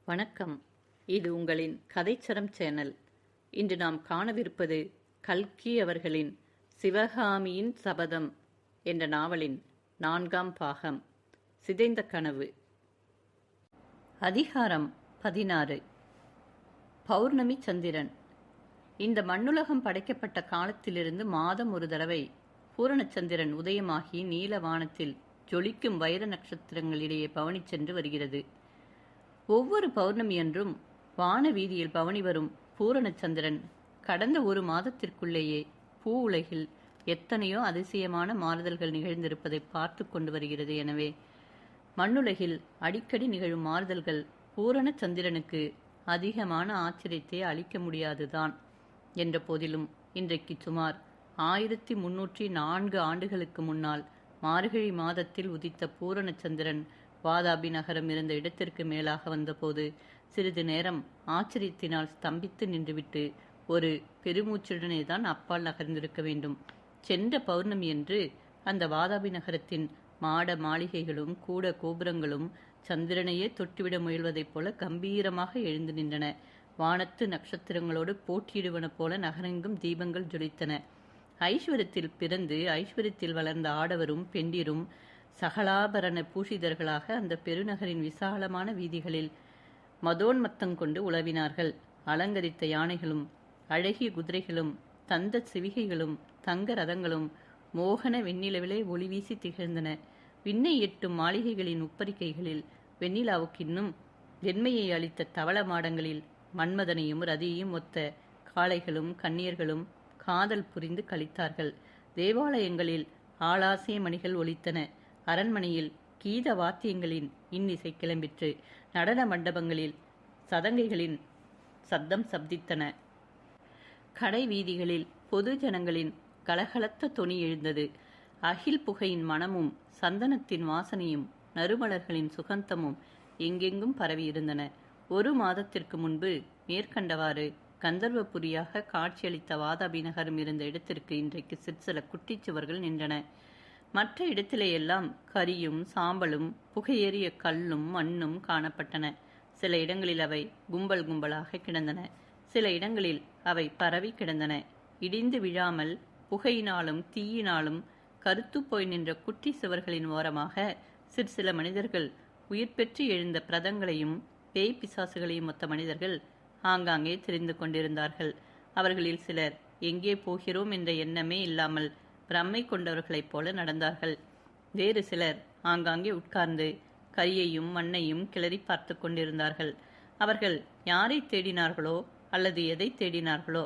வணக்கம். இது உங்களின் கதைச்சரம் சேனல். இன்று நாம் காணவிருப்பது கல்கி அவர்களின் சிவகாமியின் சபதம் என்ற நாவலின் 4ஆம் பாகம், சிதைந்த கனவு. அதிகாரம் 16. பௌர்ணமி சந்திரன். இந்த மண்ணுலகம் படைக்கப்பட்ட காலத்திலிருந்து மாதம் ஒரு தடவை பூரணச்சந்திரன் உதயமாகி நீல வானத்தில் ஜொலிக்கும் வைர நட்சத்திரங்களிடையே பவனி சென்று வருகிறது. ஒவ்வொரு பௌர்ணமியன்றும் வான வீதியில் பவனி வரும் பூரணச்சந்திரன் கடந்த ஒரு மாதத்திற்குள்ளேயே பூ உலகில் எத்தனையோ அதிசயமான மாறுதல்கள் நிகழ்ந்திருப்பதை பார்த்து கொண்டு வருகிறது. எனவே மண்ணுலகில் அடிக்கடி நிகழும் மாறுதல்கள் பூரண சந்திரனுக்கு அதிகமான ஆச்சரியத்தை அளிக்க முடியாதுதான் என்ற போதிலும் இன்றைக்கு சுமார் 1304 ஆண்டுகளுக்கு முன்னால் மார்கழி மாதத்தில் உதித்த பூரணச்சந்திரன் வாதாபி நகரம் இருந்த இடத்திற்கு மேலாக வந்தபோது சிறிது நேரம் ஆச்சரியத்தினால் ஸ்தம்பித்து நின்றுவிட்டு ஒரு பெருமூச்சுடனே தான் அப்பால் நகர்ந்திருக்க வேண்டும். சென்ற பௌர்ணமி என்று அந்த வாதாபி நகரத்தின் மாட மாளிகைகளும் கூட கோபுரங்களும் சந்திரனையே தொட்டுவிட முயல்வதைப் போல கம்பீரமாக எழுந்து நின்றன. வானத்து நட்சத்திரங்களோடு போட்டியிடுவன போல நகரெங்கும் தீபங்கள் ஜொலித்தன. ஐஸ்வர்யத்தில் பிறந்து ஐஸ்வர்யத்தில் வளர்ந்த ஆடவரும் பெண்டிரும் சகலாபரண பூஷிதர்களாக அந்த பெருநகரின் விசாலமான வீதிகளில் மதோன்மத்தங்கொண்டு உலவினார்கள். அலங்கரித்த யானைகளும் அழகிய குதிரைகளும் தந்த சிவிகைகளும் தங்க ரதங்களும் மோகன வெண்ணிலவிலே ஒளி வீசி திகழ்ந்தன. விண்ணை எட்டும் மாளிகைகளின் உப்பரிக்கைகளில் வெண்ணிலாவுக்கு இன்னும் வெண்மையை அளித்த தவள மாடங்களில் மன்மதனையும் ரதியையும் ஒத்த காளைகளும் கன்னியர்களும் காதல் புரிந்து கழித்தார்கள். தேவாலயங்களில் ஆளாசிய மணிகள் ஒலித்தன. அரண்மனையில் கீத வாத்தியங்களின் இன்னிசை கிளம்பிற்று. நடன மண்டபங்களில் சதங்கைகளின் சப்தம் சப்தித்தன. கடை வீதிகளில் பொது ஜனங்களின் கலகலத்த தொனி எழுந்தது. அகில் புகையின் மணமும் சந்தனத்தின் வாசனையும் நறுமலர்களின் சுகந்தமும் எங்கெங்கும் பரவியிருந்தன. ஒரு மாதத்திற்கு முன்பு மேற்கண்டவாறு கந்தர்வபுரியாக காட்சியளித்த வாதாபி நகரம் இருந்த இடத்திற்கு இன்றைக்கு சிற்சில குட்டிச்சுவர்கள் நின்றன. மற்ற இடத்திலேயெல்லாம் கரியும் சாம்பலும் புகையேறிய கல்லும் மண்ணும் காணப்பட்டன. சில இடங்களில் அவை கும்பல் கும்பலாக கிடந்தன. சில இடங்களில் அவை பரவி கிடந்தன. இடிந்து விழாமல் புகையினாலும் தீயினாலும் கருத்து போய் நின்ற குட்டி சுவர்களின் ஓரமாக சிற்சில மனிதர்கள் உயிர் பெற்று எழுந்த பிரதங்களையும் பேய் பிசாசுகளையும் ஒத்த மனிதர்கள் ஆங்காங்கே தெரிந்து கொண்டிருந்தார்கள். அவர்களில் சிலர் எங்கே போகிறோம் என்ற எண்ணமே இல்லாமல் பிரம்மை கொண்டவர்களைப் போல நடந்தார்கள். வேறு சிலர் ஆங்காங்கே உட்கார்ந்து கரியையும் மண்ணையும் கிளறி பார்த்து கொண்டிருந்தார்கள். அவர்கள் யாரை தேடினார்களோ அல்லது எதை தேடினார்களோ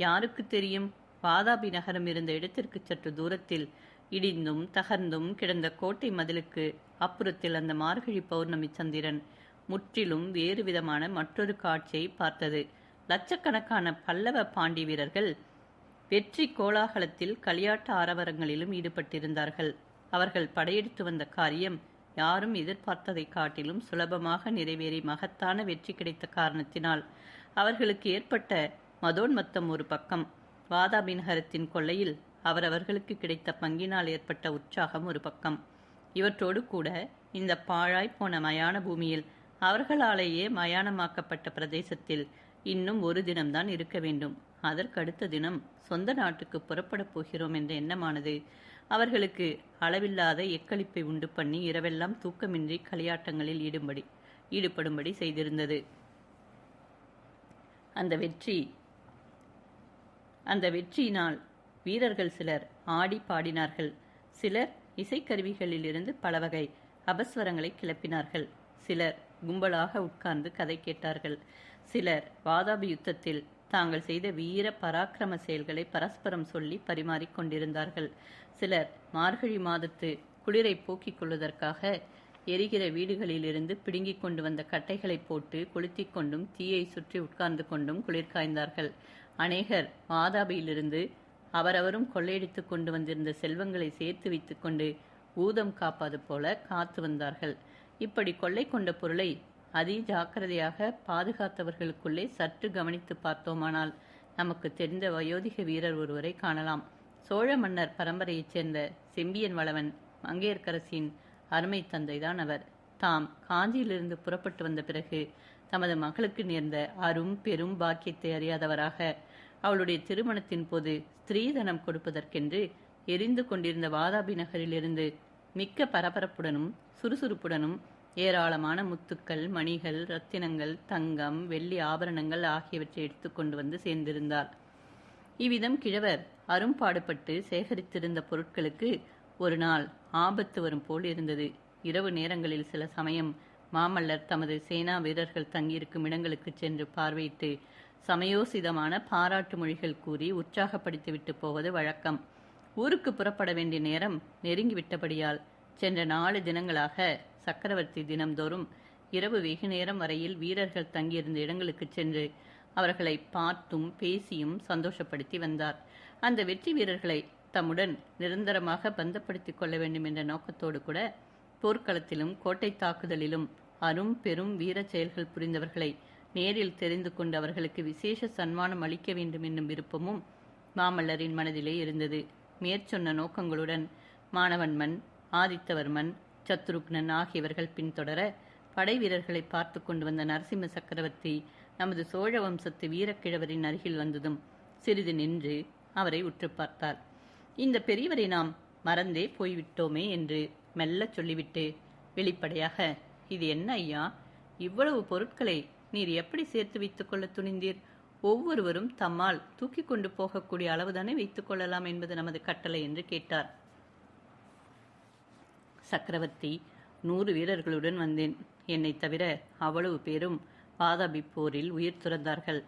யாருக்கு தெரியும்? வாதாபி நகரம் இருந்த இடத்திற்கு சற்று தூரத்தில் இடிந்தும் தகர்ந்தும் கிடந்த கோட்டை மதிலுக்கு அப்புறத்தில் அந்த மார்கழி பௌர்ணமி சந்திரன் முற்றிலும் வேறு விதமான மற்றொரு காட்சியை பார்த்தது. லட்சக்கணக்கான பல்லவ பாண்டி வீரர்கள் வெற்றி கோலாகலத்தில் களியாட்ட ஆரவரங்களிலும் ஈடுபட்டிருந்தார்கள். அவர்கள் படையெடுத்து வந்த காரியம் யாரும் எதிர்பார்த்ததை காட்டிலும் சுலபமாக நிறைவேறி மகத்தான வெற்றி கிடைத்த காரணத்தினால் அவர்களுக்கு ஏற்பட்ட மதோன்மத்தம் ஒரு பக்கம், வாதாபி நகரத்தின் கொள்ளையில் அவரவர்களுக்கு கிடைத்த பங்கினால் ஏற்பட்ட உற்சாகம் ஒரு பக்கம். இவற்றோடு கூட இந்த பாழாய்ப்போன மயான பூமியில் அவர்களாலேயே மயானமாக்கப்பட்ட பிரதேசத்தில் இன்னும் ஒரு தினம்தான் இருக்க வேண்டும். அதற்கடுத்த தினம் சொந்த நாட்டுக்கு புறப்படப் போகிறோம் என்ற எண்ணமானது அவர்களுக்கு அளவில்லாத எக்களிப்பை உண்டு பண்ணி இரவெல்லாம் தூக்கமின்றி களியாட்டங்களில் ஈடுபடும்படி செய்திருந்தது. அந்த வெற்றியினால் வீரர்கள் சிலர் ஆடி பாடினார்கள். சிலர் இசைக்கருவிகளிலிருந்து பல வகை அபஸ்வரங்களை கிளப்பினார்கள். சிலர் கும்பலாக உட்கார்ந்து கதை கேட்டார்கள். சிலர் வாதாபி யுத்தத்தில் தாங்கள் செய்த வீர பராக்கிரம செயல்களை பரஸ்பரம் சொல்லி பரிமாறிக் கொண்டிருந்தார்கள். சிலர் மார்கழி மாதத்து குளிரை போக்கிக் கொள்வதற்காக எரிகிற வீடுகளிலிருந்து பிடுங்கிக் கொண்டு வந்த கட்டைகளை போட்டு கொளுத்திக் கொண்டும் தீயை சுற்றி உட்கார்ந்து கொண்டும் குளிர் காய்ந்தார்கள். அநேகர் வாதாபியிலிருந்து அவரவரும் கொள்ளையடித்து கொண்டு வந்திருந்த செல்வங்களை சேர்த்து வைத்துக் கொண்டு ஊதம் காப்பது போல காத்து வந்தார்கள். இப்படி கொள்ளை கொண்ட பொருளை அதி ஜாக்கிரதையாக பாதுகாத்தவர்களுக்குள்ளே சற்று கவனித்து பார்த்தோமானால் நமக்கு தெரிந்த வயோதிக வீரர் ஒருவரை காணலாம். சோழ மன்னர் பரம்பரையைச் சேர்ந்த செம்பியன் வளவன் மங்கையர்க்கரசின் அருமை தந்தைதான் அவர். தாம் காஞ்சியிலிருந்து புறப்பட்டு வந்த பிறகு தமது மகளுக்கு நேர்ந்த அரும் பெரும் பாக்கியத்தை அறியாதவராக அவளுடைய திருமணத்தின் போது ஸ்திரீதனம் கொடுப்பதற்கென்று எரிந்து கொண்டிருந்த வாதாபி நகரிலிருந்து மிக்க பரபரப்புடனும் சுறுசுறுப்புடனும் ஏராளமான முத்துக்கள், மணிகள், ரத்தினங்கள், தங்கம், வெள்ளி ஆபரணங்கள் ஆகியவற்றை எடுத்துக்கொண்டு வந்து சேர்ந்திருந்தார். இவ்விதம் கிழவர் அரும்பாடுபட்டு சேகரித்திருந்த பொருட்களுக்கு ஒரு நாள் ஆபத்து வரும் போல் இருந்தது. இரவு நேரங்களில் சில சமயம் மாமல்லர் தமது சேனா வீரர்கள் தங்கியிருக்கும் இடங்களுக்கு சென்று பார்வையிட்டு சமயோசிதமான பாராட்டு மொழிகள் கூறி உற்சாகப்படுத்திவிட்டு போவது வழக்கம். ஊருக்கு புறப்பட வேண்டிய நேரம் நெருங்கிவிட்டபடியால் சென்ற 4 தினங்களாக சக்கரவர்த்தி தினம்தோறும் இரவு வெகு நேரம் வரையில் வீரர்கள் தங்கியிருந்த இடங்களுக்கு சென்று அவர்களை பார்த்தும் பேசியும் சந்தோஷப்படுத்தி வந்தார். அந்த வெற்றி வீரர்களை தம்முடன் நிரந்தரமாக பந்தப்படுத்திக் கொள்ள வேண்டும் என்ற நோக்கத்தோடு கூட போர்க்களத்திலும் கோட்டை தாக்குதலிலும் அரும் பெரும் வீர செயல்கள் புரிந்தவர்களை நேரில் தெரிந்து கொண்டு அவர்களுக்கு விசேஷ சன்மானம் அளிக்க வேண்டும் என்னும் விருப்பமும் மாமல்லரின் மனதிலே இருந்தது. மேற்சொன்ன நோக்கங்களுடன் மானவன்மன், ஆதித்தவர்மன், சத்ருக்னன் ஆகியவர்கள் பின்தொடர படை வீரர்களை பார்த்து கொண்டு வந்த நரசிம்ம சக்கரவர்த்தி நமது சோழ வம்சத்து வீரக்கிழவரின் அருகில் வந்ததும் சிறிது நின்று அவரை உற்று பார்த்தார். இந்த பெரியவரை நாம் மறந்தே போய்விட்டோமே என்று மெல்ல சொல்லிவிட்டு வெளிப்படையாக, இது என்ன ஐயா, இவ்வளவு பொருட்களை நீர் எப்படி சேர்த்து வைத்துக் கொள்ள துணிந்தீர்? ஒவ்வொருவரும் தம்மால் தூக்கி கொண்டு போகக்கூடிய அளவுதானே வைத்துக் கொள்ளலாம் என்பது நமது கட்டளை என்று கேட்டார். சக்கரவர்த்தி, 100 வீரர்களுடன் வந்தேன். என்னை தவிர அவ்வளவு பேரும் வாதாபி போரில் உயிர் துறந்தார்கள்.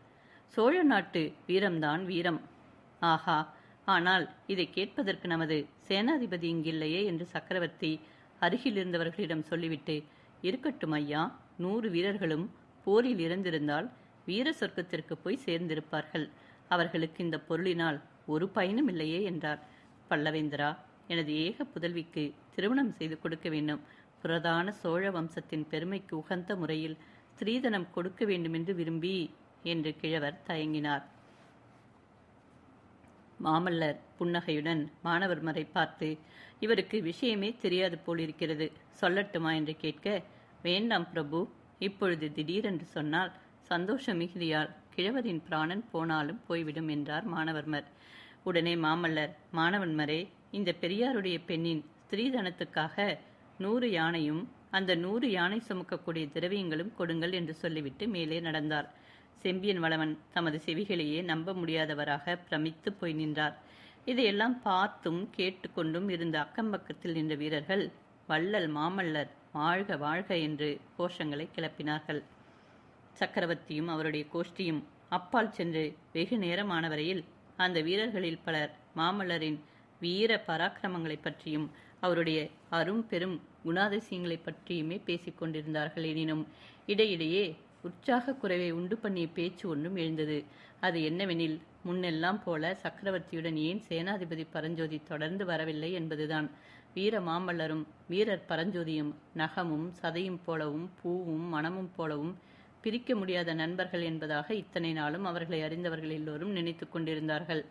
சோழ நாட்டு வீரம்தான் வீரம். ஆஹா, ஆனால் இதை கேட்பதற்கு நமது சேனாதிபதி இங்கில்லையே என்று சக்கரவர்த்தி அருகில் இருந்தவர்களிடம் சொல்லிவிட்டு, இருக்கட்டும் ஐயா, 100 வீரர்களும் போரில் இறந்திருந்தால் வீர சொர்க்கத்திற்கு போய் சேர்ந்திருப்பார்கள். அவர்களுக்கு இந்த பொருளினால் ஒரு பயனும் இல்லையே என்றார். பல்லவேந்திரா, எனது ஏக புதல்விக்கு திருமணம் செய்து கொடுக்க வேண்டும். புரதான சோழ வம்சத்தின் பெருமைக்கு உகந்த முறையில் ஸ்திரீதனம் கொடுக்க வேண்டுமென்று விரும்பி என்று கிழவர் தயங்கினார். மாமல்லர் புன்னகையுடன் மானவர்மரை பார்த்து, இவருக்கு விஷயமே தெரியாது போலிருக்கிறது, சொல்லட்டுமா என்று கேட்க, வேண்டாம் பிரபு, இப்பொழுது திடீரென்று சொன்னால் சந்தோஷ மிகுதியால் கிழவரின் பிராணன் போனாலும் போய்விடும் என்றார் மானவர்மர். உடனே மாமல்லர், மானவன்மரே, இந்த பெரியாருடைய பெண்ணின் ஸ்திரீதனத்துக்காக 100 யானையும் அந்த 100 யானை சுமக்கக்கூடிய திரவியங்களும் கொடுங்கள் என்று சொல்லிவிட்டு மேலே நடந்தார். செம்பியன் வளவன் தமது செவிகளையே நம்ப முடியாதவராக பிரமித்து போய் நின்றார். இதையெல்லாம் பார்த்தும் கேட்டுக்கொண்டும் இருந்த அக்கம்பக்கத்தில் நின்ற வீரர்கள் வள்ளல் மாமல்லர் வாழ்க வாழ்க என்று கோஷங்களை கிளப்பினார்கள். சக்கரவர்த்தியும் அவருடைய கோஷ்டியும் அப்பால் சென்று வெகு நேரமான வரையில் அந்த வீரர்களில் பலர் மாமல்லரின் வீர பராக்கிரமங்களை பற்றியும் அவருடைய அரும் பெரும் குணாதிசயங்களை பற்றியுமே பேசிக் கொண்டிருந்தார்கள். எனினும் இடையிடையே உற்சாக குறைவை உண்டு பண்ணிய பேச்சு ஒன்றும் எழுந்தது. அது என்னவெனில், முன்னெல்லாம் போல சக்கரவர்த்தியுடன் ஏன் சேனாதிபதி பரஞ்சோதி தொடர்ந்து வரவில்லை என்பதுதான். வீர மாமல்லரும் வீரர் பரஞ்சோதியும் நகமும் சதையும் போலவும் பூவும் மணமும் போலவும் பிரிக்க முடியாத நண்பர்கள் என்பதாக இத்தனை நாளும் அவர்களை அறிந்தவர்கள் எல்லோரும் நினைத்து கொண்டிருந்தார்கள்.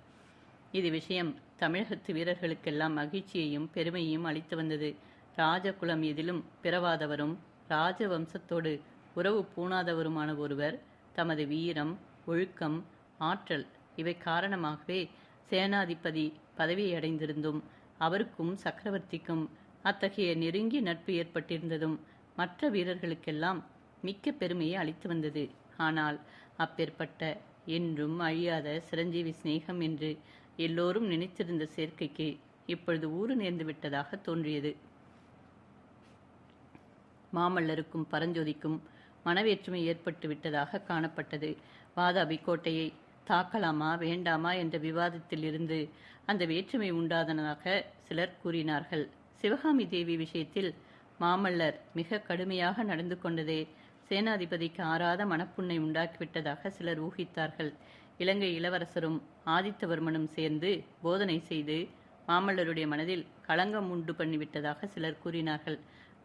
இது விஷயம் தமிழகத்து வீரர்களுக்கெல்லாம் மகிழ்ச்சியையும் பெருமையையும் அளித்து வந்தது. ராஜகுலம் எதிலும் பிறவாதவரும் ராஜவம்சத்தோடு உறவு பூணாதவருமான ஒருவர் தமது வீரம், ஒழுக்கம், ஆற்றல் இவை காரணமாகவே சேனாதிபதி பதவியை அடைந்திருந்தும் அவருக்கும் சக்கரவர்த்திக்கும் அத்தகைய நெருங்கிய நட்பு ஏற்பட்டிருந்ததும் மற்ற வீரர்களுக்கெல்லாம் மிக்க பெருமையை அளித்து வந்தது. ஆனால் அப்பேற்பட்ட என்றும் அழியாத சிரஞ்சீவி சிநேகம் என்று எல்லோரும் நினைத்திருந்த சேர்க்கைக்கு இப்பொழுது ஊறு நேர்ந்து விட்டதாக தோன்றியது. மாமல்லருக்கும் பரஞ்சோதிக்கும் மனவேற்றுமை ஏற்பட்டு விட்டதாக காணப்பட்டது. வாதாபி கோட்டையை தாக்கலாமா வேண்டாமா என்ற விவாதத்தில் இருந்து அந்த வேற்றுமை உண்டாதனதாக சிலர் கூறினார்கள். சிவகாமி தேவி விஷயத்தில் மாமல்லர் மிக கடுமையாக நடந்து கொண்டதே சேனாதிபதிக்கு ஆறாத மனப்புண்ணை உண்டாக்கிவிட்டதாக சிலர் ஊகித்தார்கள். இலங்கை இளவரசரும் ஆதித்தவர்மனும் சேர்ந்து போதனை செய்து மாமல்லருடைய மனதில் களங்கம் உண்டு பண்ணிவிட்டதாக சிலர் கூறினார்கள்.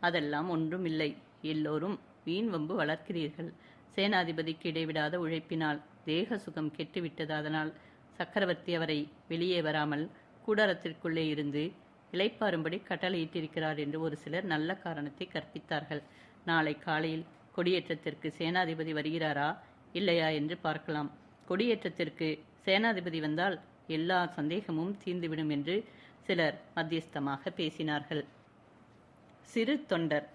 அதெல்லாம் ஒன்றும் இல்லை. எல்லோரும் வீண் வம்பு வளர்க்கிறீர்கள். சேனாதிபதிக்கு இடைவிடாத உழைப்பினால் தேக சுகம் கெட்டுவிட்டது. அதனால் சக்கரவர்த்தி அவரை வெளியே வராமல் கூடாரத்திற்குள்ளே இருந்து இளைப்பாறும்படி கட்டளையிட்டிருக்கிறார் என்று ஒரு சிலர் நல்ல காரணத்தை கற்பித்தார்கள். நாளை காலையில் கொடியேற்றத்திற்கு சேனாதிபதி வருகிறாரா இல்லையா என்று பார்க்கலாம். கொடியேற்றத்திற்கு சேனாதிபதி வந்தால் எல்லா சந்தேகமும் தீர்ந்துவிடும் என்று சிலர் மத்தியஸ்தமாக பேசினார்கள். சிறு தொண்டர்.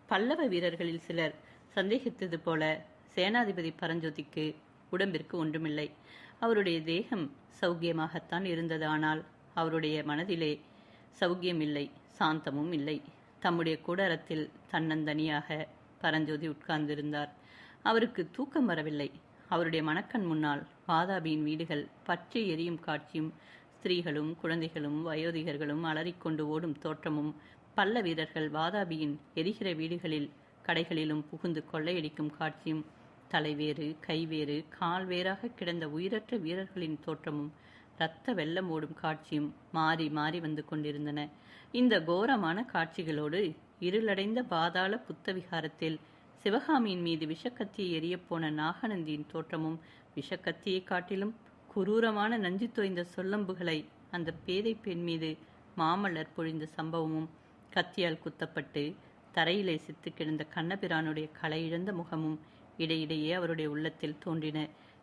பல்லவ வீரர்களில் சிலர் சந்தேகித்தது போல சேனாதிபதி பரஞ்சோதிக்கு உடம்பிற்கு ஒன்றுமில்லை. அவருடைய தேகம் சௌக்கியமாகத்தான் இருந்தது. ஆனால் அவருடைய மனதிலே சௌக்கியம் இல்லை, சாந்தமும் இல்லை. தம்முடைய கூடாரத்தில் தன்னந்தனியாக பரஞ்சோதி உட்கார்ந்திருந்தார். அவருக்கு தூக்கம் வரவில்லை. அவருடைய மனக்கண் முன்னால் வாதாபியின் வீடுகள் பற்றி எரியும் காட்சியும், ஸ்திரீகளும் குழந்தைகளும் வயோதிகர்களும் அலறிக்கொண்டு ஓடும் தோற்றமும், பல்ல வீரர்கள் வாதாபியின் எரிகிற வீடுகளில் கடைகளிலும் புகுந்து கொள்ளையடிக்கும் காட்சியும், தலைவேறு கைவேறு கால்வேறாக கிடந்த உயிரற்ற வீரர்களின் தோற்றமும், இரத்த வெள்ளம் ஓடும் காட்சியும் மாறி மாறி வந்து கொண்டிருந்தன. இந்த கோரமான காட்சிகளோடு இருளடைந்த பாதாள புத்த விகாரத்தில் சிவகாமியின் மீது விஷக்கத்தியை எரியப்போன நாகநந்தியின் தோற்றமும், விஷக்கத்தியை காட்டிலும் குரூரமான நஞ்சு தோய்ந்த சொல்லம்புகளை அந்த பேதை பெண் மீது மாமல்லர் பொழிந்த சம்பவமும், கத்தியால் குத்தப்பட்டு தரையிலே சித்து கிடந்த கண்ணபிரானுடைய களையிழந்த முகமும் இடையிடையே அவருடைய உள்ளத்தில் தோன்றின.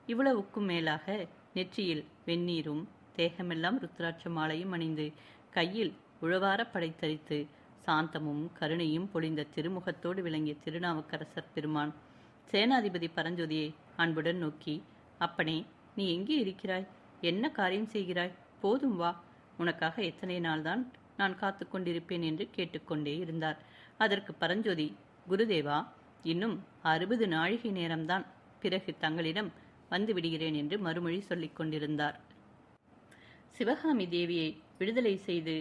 இவ்வளவுக்கும் மேலாக நெற்றியில் வெந்நீரும் தேகமெல்லாம் ருத்ராட்ச மாலையும் அணிந்து கையில் உழவார படைத்தரித்து சாந்தமும் கருணையும் பொழிந்த திருமுகத்தோடு விளங்கிய திருநாவுக்கரசர் பெருமான் சேனாதிபதி பரஞ்சோதியை அன்புடன் நோக்கி, அப்பனே, நீ எங்கே இருக்கிறாய்? என்ன காரியம் செய்கிறாய்? போதும் வா, உனக்காக எத்தனை நாள்தான் நான் காத்து கொண்டிருப்பேன் என்று கேட்டுக்கொண்டே இருந்தார். அதற்கு பரஞ்சோதி, குருதேவா, இன்னும் 60 நாழிகை நேரம்தான், பிறகு தங்களிடம் வந்து விடுகிறேன் என்று மறுமொழி சொல்லிக் கொண்டிருந்தார். சிவகாமி தேவியை விடுதலை செய்து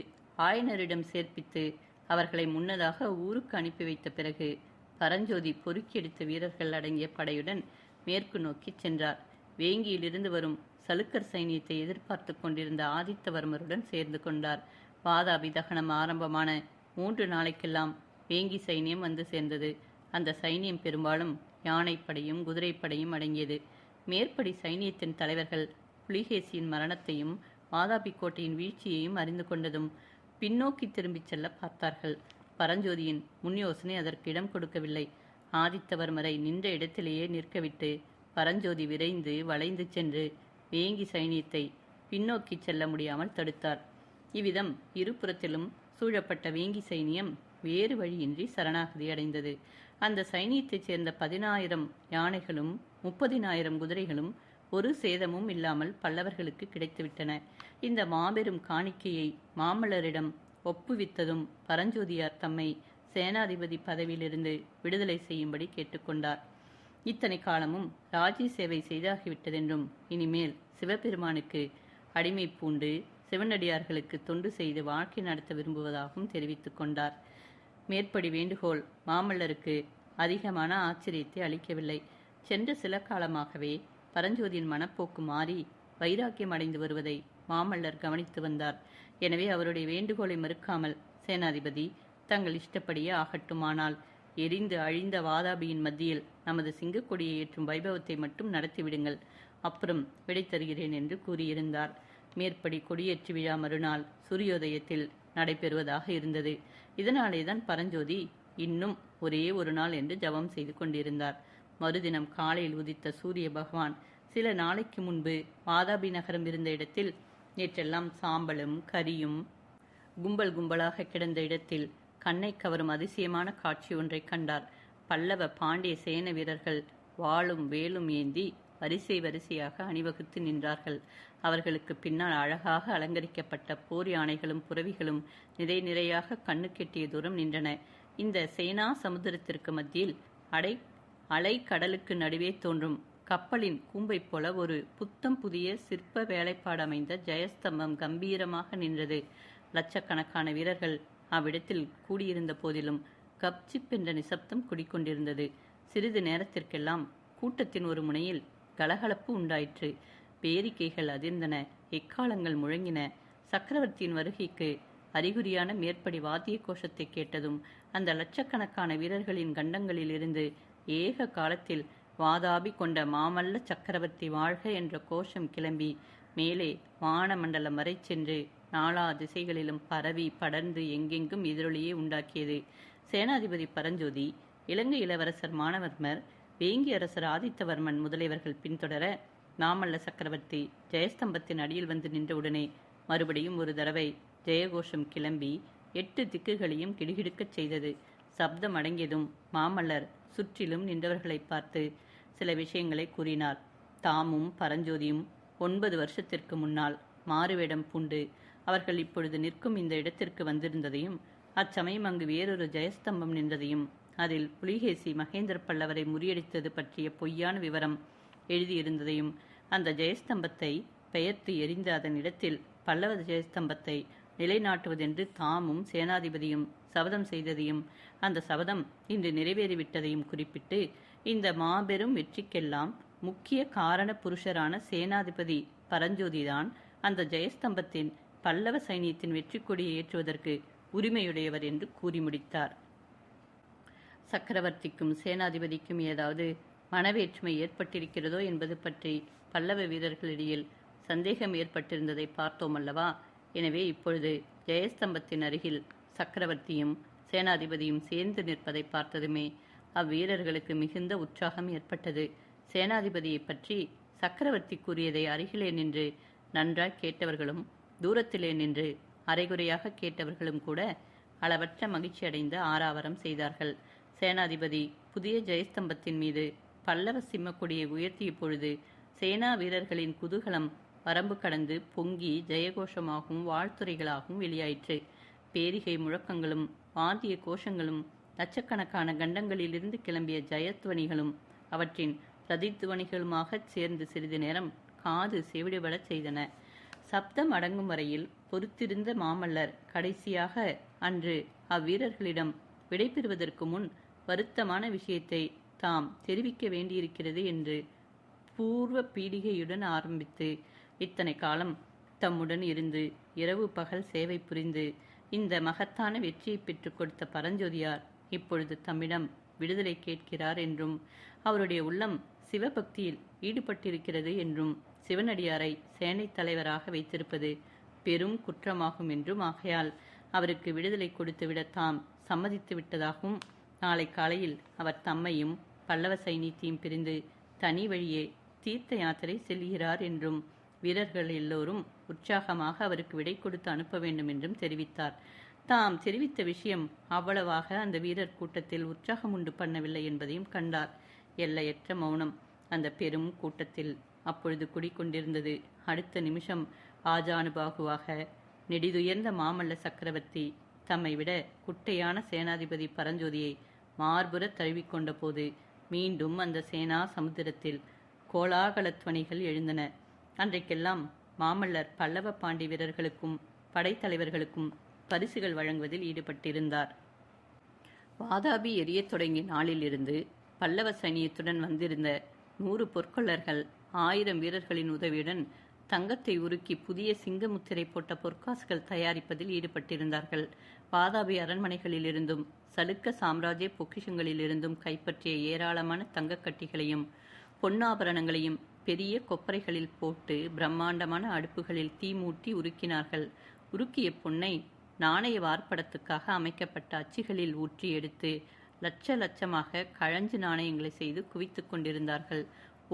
ஆயனரிடம் சேர்ப்பித்து அவர்களை முன்னதாக ஊருக்கு அனுப்பி வைத்த பிறகு பரஞ்சோதி பொறுக்கியெடுத்த வீரர்கள் அடங்கிய படையுடன் மேற்கு நோக்கி சென்றார். வேங்கியிலிருந்து வரும் சலுக்கர் சைனியத்தை எதிர்பார்த்து கொண்டிருந்த ஆதித்தவர்மருடன் சேர்ந்து கொண்டார். வாதாபி தகனம் ஆரம்பமான 3 நாளைக்கெல்லாம் வேங்கி சைனியம் வந்து சேர்ந்தது. அந்த சைனியம் பெரும்பாலும் யானைப்படையும் குதிரைப்படையும் அடங்கியது. மேற்படி சைனியத்தின் தலைவர்கள் புலிகேசியின் மரணத்தையும் வாதாபி கோட்டையின் வீழ்ச்சியையும் அறிந்து கொண்டதும் பின்னோக்கி திரும்பிச் செல்ல பார்த்தார்கள். பரஞ்சோதியின் முன் யோசனை அதற்கு இடம் கொடுக்கவில்லை. ஆதித்தவர்மரை நின்ற இடத்திலேயே நிற்கவிட்டு பரஞ்சோதி விரைந்து வளைந்து சென்று வேங்கி சைனியத்தை பின்னோக்கி செல்ல முடியாமல் தடுத்தார். இவ்விதம் இருபுறத்திலும் சூழப்பட்ட வேங்கி சைனியம் வேறு வழியின்றி சரணாகதி அடைந்தது. அந்த சைனியத்தைச் சேர்ந்த 10,000 யானைகளும் 30,000 குதிரைகளும் ஒரு சேதமும் இல்லாமல் பல்லவர்களுக்கு கிடைத்துவிட்டன. இந்த மாபெரும் காணிக்கையை மாமல்லரிடம் ஒப்புவித்ததும் பரஞ்சோதியார் தம்மை சேனாதிபதி பதவியிலிருந்து விடுதலை செய்யும்படி கேட்டுக்கொண்டார். இத்தனை காலமும் ராஜ்ய சேவை செய்தாகிவிட்டதென்றும் இனிமேல் சிவபெருமானுக்கு அடிமை பூண்டு சிவனடியார்களுக்கு தொண்டு செய்து வாழ்க்கை நடத்த விரும்புவதாகவும் தெரிவித்துக் கொண்டார். மேற்படி வேண்டுகோள் மாமல்லருக்கு அதிகமான ஆச்சரியத்தை அளிக்கவில்லை. சென்ற சில காலமாகவே பரஞ்சோதியின் மனப்போக்கு மாறி வைராக்கியம் அடைந்து வருவதை மாமல்லர் கவனித்து வந்தார். எனவே அவருடைய வேண்டுகோளை மறுக்காமல், சேனாதிபதி, தங்கள் இஷ்டப்படியே ஆகட்டுமானால் எரிந்து அழிந்த வாதாபியின் மத்தியில் நமது சிங்கக்கொடியை ஏற்றும் வைபவத்தை மட்டும் நடத்திவிடுங்கள், அப்புறம் விடை தருகிறேன் என்று கூறியிருந்தார். மேற்படி கொடியேற்று விழா மறுநாள் சூரியோதயத்தில் நடைபெறுவதாக இருந்தது. இதனாலேதான் பரஞ்சோதி இன்னும் ஒரே ஒரு நாள் என்று ஜபம் செய்து கொண்டிருந்தார். மறுதினம் காலையில் உதித்த சூரிய பகவான் சில நாளைக்கு முன்பு வாதாபி நகரம் இருந்த இடத்தில், நேற்றெல்லாம் சாம்பலும் கரியும் கும்பல் கும்பலாக கிடந்த இடத்தில் கண்ணை கவரும் அதிசயமான காட்சி ஒன்றை கண்டார். பல்லவ பாண்டிய சேன வீரர்கள் வாளும் வேலும் ஏந்தி வரிசை வரிசையாக அணிவகுத்து நின்றார்கள். அவர்களுக்கு பின்னால் அழகாக அலங்கரிக்கப்பட்ட போர் யானைகளும் புறவிகளும் நிறை நிறையாக கண்ணு கெட்டிய தூரம் நின்றன. இந்த சேனா சமுத்திரத்திற்கு மத்தியில் அலை கடலுக்கு நடுவே தோன்றும் கப்பலின் கூம்பை போல ஒரு புத்தம் புதிய சிற்ப வேலைப்பாடு அமைந்த ஜெயஸ்தம்பம் கம்பீரமாக நின்றது. லட்சக்கணக்கான வீரர்கள் அவ்விடத்தில் கூடியிருந்த போதிலும் கப்சிப் என்ற நிசப்தம் குடிக்கொண்டிருந்தது. சிறிது நேரத்திற்கெல்லாம் கூட்டத்தின் ஒரு முனையில் கலகலப்பு உண்டாயிற்று. பேரிக்கைகள் அதிர்ந்தன, எக்காலங்கள் முழங்கின. சக்கரவர்த்தியின் வருகைக்கு அறிகுறியான மேற்படி வாத்திய கோஷத்தை கேட்டதும் அந்த லட்சக்கணக்கான வீரர்களின் கண்டங்களில் இருந்து ஏக காலத்தில் வாதாபி கொண்ட மாமல்ல சக்கரவர்த்தி வாழ்க என்ற கோஷம் கிளம்பி மேலே வானமண்டலம் வரை சென்று நாலா திசைகளிலும் பரவி படர்ந்து எங்கெங்கும் எதிரொலியை உண்டாக்கியது. சேனாதிபதி பரஞ்சோதி இலங்கை இளவரசர் மானவர்மர், வேங்கி அரசர் ஆதித்தவர்மன் முதலியவர்கள் பின்தொடர, மாமல்ல சக்கரவர்த்தி ஜெயஸ்தம்பத்தின் அடியில் வந்து நின்றவுடனே மறுபடியும் ஒரு தடவை ஜெயகோஷம் கிளம்பி 8 திக்குகளையும் கிடுகிடுக்கச் செய்தது. சப்தம் அடங்கியதும் மாமல்லர் சுற்றிலும் நின்றவர்களை பார்த்து சில விஷயங்களை கூறினார். தாமும் பரஞ்சோதியும் 9 வருஷத்திற்கு முன்னால் மாறுவேடம் பூண்டு அவர்கள் இப்பொழுது நிற்கும் இந்த இடத்திற்கு வந்திருந்ததையும், அச்சமயம் அங்கு வேறொரு ஜெயஸ்தம்பம் நின்றதையும், அதில் புலிகேசி மகேந்திர பல்லவரை முறியடித்தது பற்றிய பொய்யான விவரம் எழுதியிருந்ததையும், அந்த ஜெயஸ்தம்பத்தை பெயர்த்து எறிந்து அதன் இடத்தில் பல்லவ ஜெயஸ்தம்பத்தை நிலைநாட்டுவதென்று தாமும் சேனாதிபதியும் சபதம் செய்ததையும், அந்த சபதம் இன்று நிறைவேறிவிட்டதையும் குறிப்பிட்டு, இந்த மாபெரும் வெற்றிக்கெல்லாம் முக்கிய காரண புருஷரான சேனாதிபதி பரஞ்சோதிதான் அந்த ஜெயஸ்தம்பத்தின் பல்லவ சைனியத்தின் வெற்றி கொடியை ஏற்றுவதற்கு உரிமையுடையவர் என்று கூறி முடித்தார். சக்கரவர்த்திக்கும் சேனாதிபதிக்கும் ஏதாவது மனவேற்றுமை ஏற்பட்டிருக்கிறதோ என்பது பற்றி பல்லவ வீரர்களிடையில் சந்தேகம் ஏற்பட்டிருந்ததை பார்த்தோம் அல்லவா? எனவே இப்பொழுது ஜெயஸ்தம்பத்தின் அருகில் சக்கரவர்த்தியும் சேனாதிபதியும் சேர்ந்து நிற்பதை பார்த்ததுமே அவ்வீரர்களுக்கு மிகுந்த உற்சாகம் ஏற்பட்டது. சேனாதிபதியை பற்றி சக்கரவர்த்தி கூறியதை அருகிலே நின்று நன்றாய் கேட்டவர்களும், தூரத்திலே நின்று அரைகுறையாக கேட்டவர்களும் கூட அளவற்ற மகிழ்ச்சி அடைந்து ஆரவாரம் செய்தார்கள். சேனாதிபதி புதிய ஜெயஸ்தம்பத்தின் மீது பல்லவ சிம்மக்கொடியை உயர்த்திய பொழுது சேனா வீரர்களின் குதூகலம் வரம்பு கடந்து பொங்கி ஜெயகோஷமாகவும் வாழ்த்துறைகளாகவும் வெளியாயிற்று. பேரிகை முழக்கங்களும் வாத்திய கோஷங்களும் லட்சக்கணக்கான கண்டங்களிலிருந்து கிளம்பிய ஜெயத்வனிகளும் அவற்றின் பிரதித்வனிகளுமாகச் சேர்ந்து சிறிது நேரம் காது செவிடுபடச் செய்தன. சப்தம் அடங்கும் வரையில் பொறுத்திருந்த மாமல்லர் கடைசியாக அன்று அவ்வீரர்களிடம் விடைபெறுவதற்கு முன் வருத்தமான விஷயத்தை தாம் தெரிவிக்க வேண்டியிருக்கிறது என்று பூர்வ பீடிகையுடன் ஆரம்பித்து, இத்தனை காலம் தம்முடன் இருந்து இரவு பகல் சேவை புரிந்து இந்த மகத்தான வெற்றியை பெற்றுக் கொடுத்த பரஞ்சோதியார் இப்பொழுது தம்மிடம் விடுதலை கேட்கிறார் என்றும், அவருடைய உள்ளம் சிவபக்தியில் ஈடுபட்டிருக்கிறது என்றும், சிவனடியாரை சேனை தலைவராக வைத்திருப்பது பெரும் குற்றமாகும் என்றும், ஆகையால் அவருக்கு விடுதலை கொடுத்துவிட தாம் சம்மதித்து விட்டதாகவும், நாளை காலையில் அவர் தம்மையும் பல்லவ சைனியத்தையும் பிரிந்து தனி வழியே தீர்த்த யாத்திரை செல்கிறார் என்றும், வீரர்கள் எல்லோரும் உற்சாகமாக அவருக்கு விடை கொடுத்து அனுப்ப வேண்டும் என்றும் தெரிவித்தார். தாம் தெரிவித்த விஷயம் அவ்வளவாக அந்த வீரர் கூட்டத்தில் உற்சாகம் உண்டு பண்ணவில்லை என்பதையும் கண்டார். எல்லையற்ற மௌனம் அந்த பெரும் கூட்டத்தில் அப்பொழுது குடிக்கொண்டிருந்தது. அடுத்த நிமிஷம் ஆஜானுபாகுவாக நெடிதுயர்ந்த மாமல்ல சக்கரவர்த்தி தம்மை விட குட்டையான சேனாதிபதி பரஞ்சோதியை மார்புற தழுவிக்கொண்ட போது மீண்டும் அந்த சேனா சமுத்திரத்தில் கோலாகலத்வனிகள் எழுந்தன. அன்றைக்கெல்லாம் மாமல்லர் பல்லவ பாண்டி வீரர்களுக்கும் படைத்தலைவர்களுக்கும் பரிசுகள் வழங்குவதில் ஈடுபட்டிருந்தார். வாதாபி எரியத் தொடங்கிய நாளிலிருந்து பல்லவ சைனியத்துடன் வந்திருந்த 100 பொற்கொள்ளர்கள் 1000 வீரர்களின் உதவியுடன் தங்கத்தை உருக்கி புதிய சிங்க முத்திரை போட்ட பொற்காசுகள் தயாரிப்பதில் ஈடுபட்டிருந்தார்கள். வாதாபி அரண்மனைகளிலிருந்தும் சலுக்க சாம்ராஜ்ய பொக்கிஷங்களிலிருந்தும் கைப்பற்றிய ஏராளமான தங்கக்கட்டிகளையும் பொன்னாபரணங்களையும் பெரிய கொப்பரைகளில் போட்டு பிரம்மாண்டமான அடுப்புகளில் தீ மூட்டி உருக்கினார்கள். உருக்கிய பொன்னை நாணய வார்ப்படத்துக்காக அமைக்கப்பட்ட அச்சுகளில் ஊற்றி எடுத்து லட்ச லட்சமாக கழஞ்சு நாணயங்களை செய்து குவித்துக் கொண்டிருந்தார்கள்.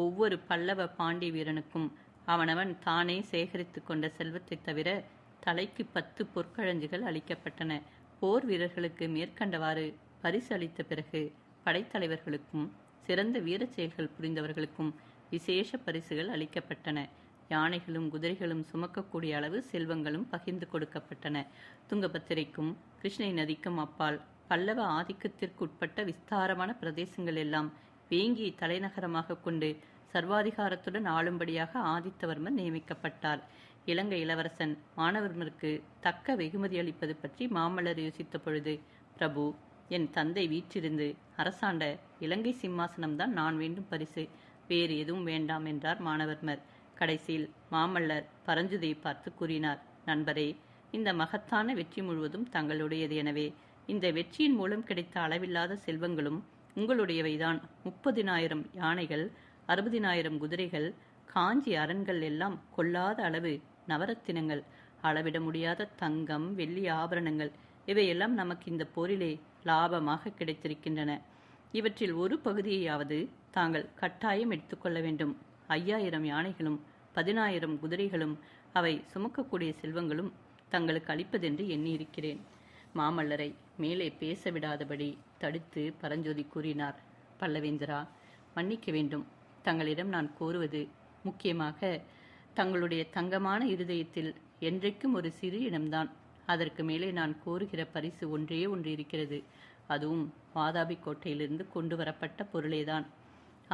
ஒவ்வொரு பல்லவ பாண்டிய வீரனுக்கும் அவனவன் தானே சேகரித்து கொண்ட செயல்வத்தை தவிர தலைக்கு 10 பொற்கழஞ்சுகள் அளிக்கப்பட்டன. போர் வீரர்களுக்கு மேற்கண்டவாறு பரிசு அளித்த பிறகு படைத்தலைவர்களுக்கும் சிறந்த வீர செயல்கள் புரிந்தவர்களுக்கும் விசேஷ பரிசுகள் அளிக்கப்பட்டன. யானைகளும் குதிரைகளும் சுமக்கக்கூடிய அளவு செல்வங்களும் பகிர்ந்து கொடுக்கப்பட்டன. துங்கபத்திரைக்கும் கிருஷ்ணை நதிக்கும் அப்பால் பல்லவ ஆதிக்கத்திற்குட்பட்ட விஸ்தாரமான பிரதேசங்கள் எல்லாம் வேங்கியை தலைநகரமாக கொண்டு சர்வாதிகாரத்துடன் ஆளும்படியாக ஆதித்தவர்மன் நியமிக்கப்பட்டார். இலங்கை இளவரசன் மானவர்மருக்கு தக்க வெகுமதி அளிப்பது பற்றி மாமல்லர் யோசித்த பொழுது, பிரபு, என் தந்தை வீற்றிருந்து அரசாண்ட இலங்கை சிம்மாசனம்தான் நான் வேண்டும் பரிசு, வேறு எதுவும் வேண்டாம் என்றார் மானவர்மர். கடைசியில் மாமல்லர் பரஞ்சுதியை பார்த்து கூறினார், நண்பரே, இந்த மகத்தான வெற்றி முழுவதும் தங்களுடையது. எனவே இந்த வெற்றியின் மூலம் கிடைத்த அளவில்லாத செல்வங்களும் உங்களுடையவைதான். 30,000 யானைகள், 60,000 குதிரைகள், காஞ்சி அரண்கள் எல்லாம் கொள்ளாத அளவு நவரத்தினங்கள், அளவிட முடியாத தங்கம், வெள்ளி ஆபரணங்கள், இவையெல்லாம் நமக்கு இந்த போரிலே லாபமாக கிடைத்திருக்கின்றன. இவற்றில் ஒரு பகுதியையாவது தாங்கள் கட்டாயம் எடுத்துக்கொள்ள வேண்டும். 5000 யானைகளும் 10000 குதிரைகளும் அவை சுமக்கக்கூடிய செல்வங்களும் தங்களுக்கு அளிப்பதென்று எண்ணியிருக்கிறேன். மாமல்லரை மேலே பேச விடாதபடி தடுத்து பரஞ்சோதி கூறினார். பல்லவேந்திரா, மன்னிக்க வேண்டும். தங்களிடம் நான் கோருவது முக்கியமாக தங்களுடைய தங்கமான இருதயத்தில் என்றைக்கும் ஒரு சிறு இடம்தான். அதற்கு மேலே நான் கோருகிற பரிசு ஒன்றே ஒன்று இருக்கிறது. அதுவும் வாதாபி கோட்டையிலிருந்து கொண்டு வரப்பட்ட பொருளேதான்.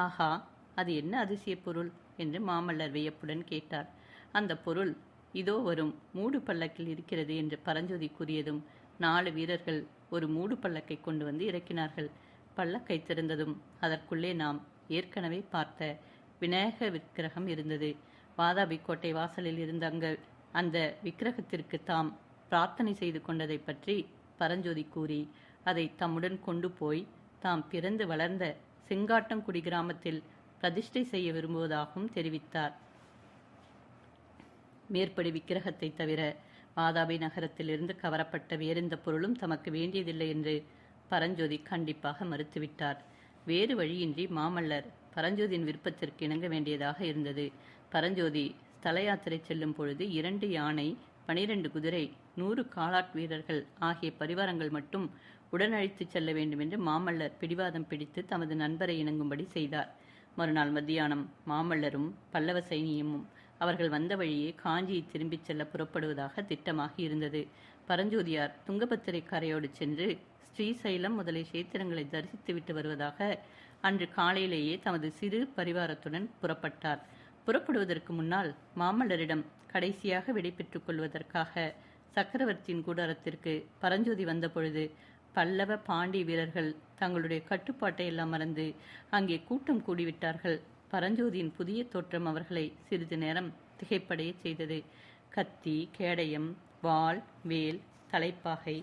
ஆஹா, அது என்ன அதிசய பொருள் என்று மாமல்லர் வியப்புடன் கேட்டார். அந்த பொருள் இதோ வரும் மூடு பல்லக்கில் இருக்கிறது என்று பரஞ்சோதி கூறியதும் 4 வீரர்கள் ஒரு மூடு பல்லக்கை கொண்டு வந்து இறக்கினார்கள். பல்லக்கை திறந்ததும் அதற்குள்ளே நாம் ஏற்கனவே பார்த்த விநாயக விக்கிரகம் இருந்தது. வாதாபி கோட்டை வாசலில் இருந்த அந்த விக்கிரகத்திற்கு தாம் பிரார்த்தனை செய்து கொண்டதை பற்றி பரஞ்சோதி கூறி அதை தம்முடன் கொண்டு போய் தாம் பிறந்து வளர்ந்த செங்காட்டங்குடி கிராமத்தில் பிரதிஷ்டை செய்ய விரும்புவதாகவும் தெரிவித்தார். மேற்படி விக்கிரகத்தை தவிர வாதாபி நகரத்திலிருந்து கவரப்பட்ட வேறெந்த பொருளும் தமக்கு வேண்டியதில்லை என்று பரஞ்சோதி கண்டிப்பாக மறுத்துவிட்டார். வேறு வழியின்றி மாமல்லர் பரஞ்சோதியின் விருப்பத்திற்கு இணங்க வேண்டியதாக இருந்தது. பரஞ்சோதி ஸ்தல யாத்திரை செல்லும் பொழுது 2 யானை, 12 குதிரை, 100 காலாட் வீரர்கள் ஆகிய பரிவாரங்கள் மட்டும் உடனழைத்துச் செல்ல வேண்டும் என்று மாமல்லர் பிடிவாதம் பிடித்து தமது நண்பரை இணங்கும்படி செய்தார். மறுநாள் மத்தியானம் மாமல்லரும் பல்லவ சைனியமும் அவர்கள் வந்த வழியே காஞ்சியை திரும்பிச் செல்ல புறப்படுவதாக திட்டமாகி இருந்தது. பரஞ்சோதியார் துங்கபத்திரை கரையோடு சென்று ஸ்ரீசைலம் முதலிய கஷேத்திரங்களை தரிசித்துவிட்டு வருவதாக அன்று காலையிலேயே தமது சிறு பரிவாரத்துடன் புறப்பட்டார். புறப்படுவதற்கு முன்னால் மாமல்லரிடம் கடைசியாக விடை பெற்றுக் கொள்வதற்காக சக்கரவர்த்தியின் கூடாரத்திற்கு பரஞ்சோதி வந்தபொழுது பல்லவ பாண்டிய வீரர்கள் தங்களுடைய கட்டுப்பாட்டை எல்லாம் மறந்து அங்கே கூட்டம் கூடிவிட்டார்கள். பரஞ்சோதியின் புதிய தோற்றம் அவர்களை சிறிது நேரம் திகைப்படைய செய்தது. கத்தி, கேடயம், வாள், வேல், தலைப்பாகை,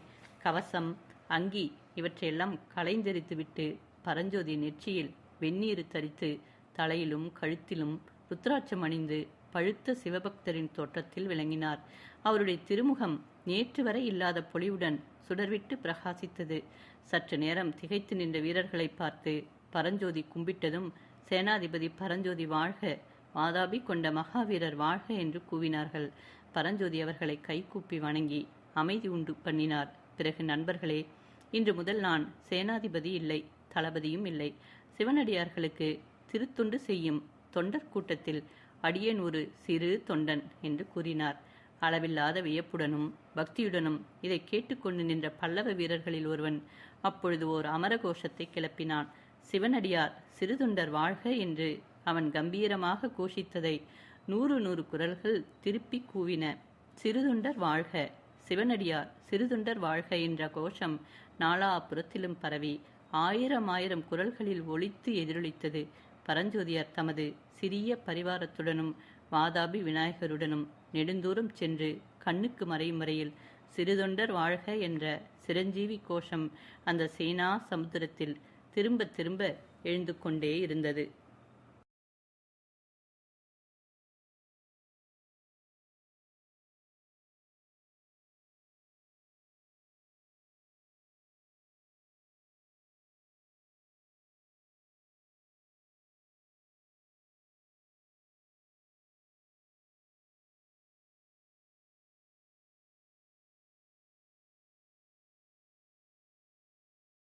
கவசம், அங்கி இவற்றையெல்லாம் களைந்தெறித்துவிட்டு பரஞ்சோதி நெற்றியில் வெந்நீர் தரித்து தலையிலும் கழுத்திலும் ருத்ராட்சம் அணிந்து பழுத்த சிவபக்தரின் தோற்றத்தில் விளங்கினார். அவருடைய திருமுகம் நேற்று வரை இல்லாத பொலிவுடன் சுடர்விட்டு பிரகாசித்தது. சற்று நேரம் திகைத்து நின்ற வீரர்களை பார்த்து பரஞ்சோதி கும்பிட்டதும் சேனாதிபதி பரஞ்சோதி வாழ்க, வாதாபி கொண்ட மகாவீரர் வாழ்க என்று கூவினார்கள். பரஞ்சோதி அவர்களை கைகூப்பி வணங்கி அமைதி உண்டு பண்ணினார். பிறகு, நண்பர்களே, இன்று முதல் நான் சேனாதிபதி இல்லை, தளபதியும் இல்லை. சிவனடியார்களுக்கு திருத்தொண்டு செய்யும் தொண்டர் கூட்டத்தில் அடியேன் ஒரு சிறு தொண்டன் என்று கூறினார். அளவில்லாத வியப்புடனும் பக்தியுடனும் இதை கேட்டுக்கொண்டு நின்ற பல்லவ வீரர்களில் ஒருவன் அப்பொழுது ஓர் அமரகோஷத்தை கிளப்பினான். சிவனடியார் சிறுதொண்டர் வாழ்க என்று அவன் கம்பீரமாக கோஷித்ததை 100 குரல்கள் திருப்பி கூவின. சிறுதொண்டர் வாழ்க, சிவனடியார் சிறுதொண்டர் வாழ்க என்ற கோஷம் நாலாபுறத்திலும் பரவி 1000 குரல்களில் ஒலித்து எதிரொலித்தது. பரஞ்சோதியார் தமது சிறிய பரிவாரத்துடனும் வாதாபி விநாயகருடனும் நெடுந்தூரம் சென்று கண்ணுக்கு மறையும் வரையில் சிறுதொண்டர் வாழ்க என்ற சிரஞ்சீவி கோஷம் அந்த சேனா சமுத்திரத்தில் திரும்ப திரும்ப எழுந்து கொண்டே இருந்தது.